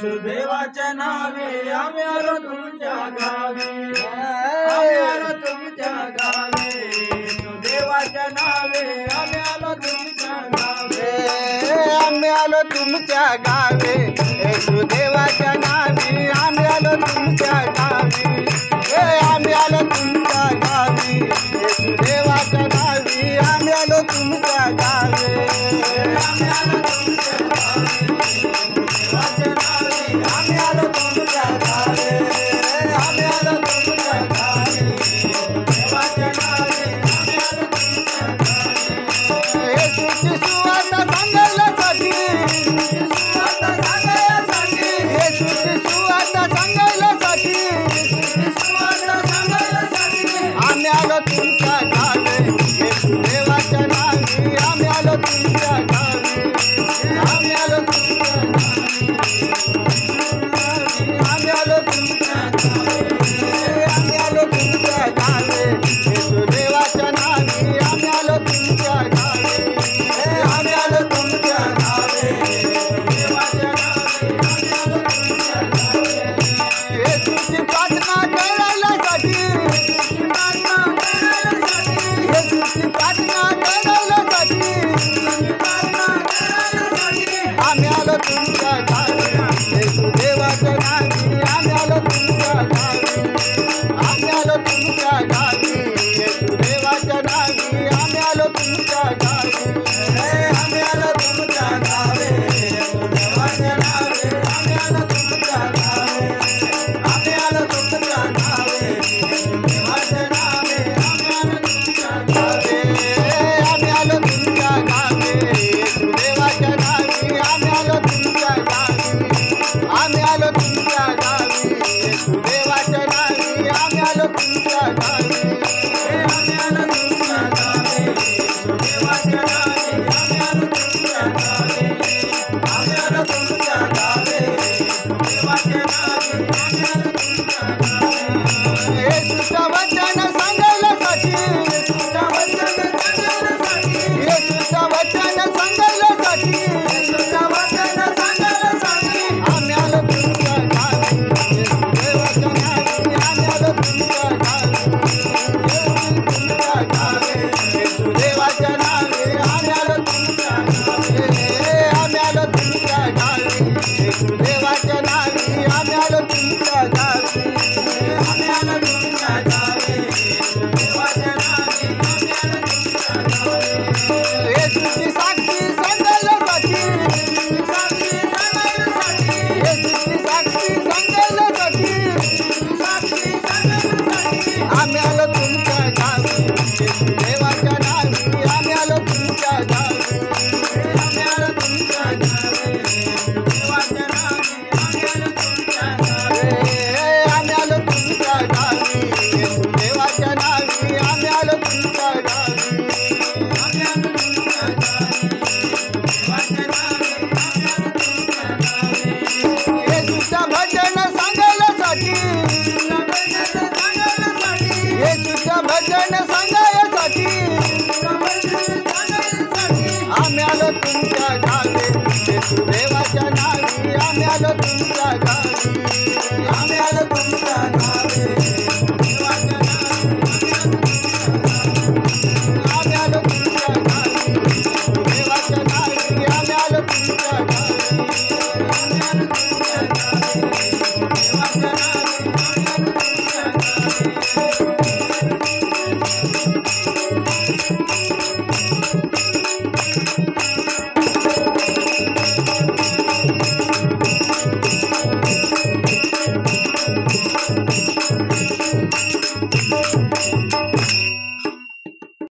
येशुदेवाच्या नावे आम्ही आलो तुमच्या गावी, आम्ही आलो तुमच्या गावी, येशुदेवाच्या नावे आम्ही आलो तुमच्या गावी, आम्ही आलो तुमच्या गावी, येशुदेवाच्या नावी आम्ही आलो तुमच्या गावी, आम्ही आलो तुमच्या गावी, येशुदेवाच्या नावी आम्ही आलो तुमच्या गावी, आम्ही आलो तुमच्या गावी, येशुदेवाच्या नावे आम्ही आलो तुमच्या गावी, आम्ही आलो तुमच्या गावी, येशुदेवाच्या नावे आम्ही आलो तुमच्या गावी, येशूची सुवार्ता सांगायलासाठी, सुवार्ता सांगायसाठी, येशूची सुवार्ता सांगायलासाठी सुवार्ता सांगायसाठी आम्ही आलो तुमच्या गावी, येशुदेवाच्या नावी आम्ही आलो तुमच्या गावी, आम्ही आलो तुमच्या गावी, आम्ही आलो तुमच्या गावी, आम्ही आलो तुमच्या गावी, येशुदेवाच्या नावी आम्ही आलो तुमच्या गावी, आम्ही आलो तुमच्या गावी, देवाच्या नावे आम्ही आलो तुमच्या गावी, येशूची प्रार्थना करायलासाठी, प्रार्थना करण्यासाठी, येशूची प्रार्थना करायलासाठी प्रार्थना करण्यासाठी आम्ही आलो तुमच्या गावी, येशुदेवाच्या नावी आम्ही आलो तुमच्या गावी, आम्ही आलो तुमच्या गावी, येशुदेवाच्या नावी आम्ही आलो तुमच्या गावी, आम्ही आलो तुमच्या गावी, येशुदेवाच्या नावे आम्ही आलो तुमच्या गावी, आम्ही आलो तुमच्या गावी, येशुदेवाच्या नावे आम्ही आलो तुमच्या गावी, आम्ही आलो तुमच्या गावी, येशुदेवाच्या नावी आम्ही आलो तुमच्या गावी, आम्ही आलो तुमच्या गावी, येशुदेवाच्या नावी आम्ही आलो तुमच्या गावी, आम्ही आलो तुमच्या गावी, येशुदेवाच्या नावे आम्ही आलो तुमच्या गावी, आम्ही आलो तुमच्या गावी, येशुदेवाच्या नावे आम्ही आलो तुमच्या गावी, येशूचं वचन सांगायलासाठी, तुझ्या वचन सांगण्यासाठी, येशूचं वचन सांगायलासाठी तुझ्या वचन सांगण्यासाठी आम्ही आलो तुमच्या गावी, येशुदेवाच्या नावी आम्ही आलो तुमच्या गावी, तुमच्या गावी, येशुदेवाच्या नावी आम्ही आलो तुमच्या गावी, आम्ही आलो तुमच्या गावी, येशुदेवाच्या नावी आम्ही आलो तुमच्या गावी, आम्ही आलो तुमच्या गावी, येशुदेवाच्या नावे आम्ही आलो तुमच्या गावी, येशूची साक्षी सांगायलासाठी, साक्षी सांगण्यासाठी, येशूची साक्षी सांगायलासाठी साक्षी सांगण्यासाठी आम्ही आलो तुमच्या गावी, येशुदेवाच्या नावी आम्ही आलो तुमच्या गावी, आम्ही आलो तुमच्या गावी, येशुदेवाच्या नावे आम्ही आलो तुमच्या गावी, आम्ही आलो तुमच्या गावी, येशुदेवाच्या नावी आम्ही आलो तुमच्या गावी, आम्ही आलो तुमच्या गावी, येशुदेवाच्या नावे आम्ही आलो तुमच्या गावी, येशूचं भजन सांगायलासाठी, तुझ्या वचन सांगण्यासाठी, येशूचं भजन सांगायसाठी तुझ्या वचन सांगण्यासाठी आम्ही आलो तुमच्या गावी, येशुदेवाच्या नावी आम्ही आलो तुमच्या गावी,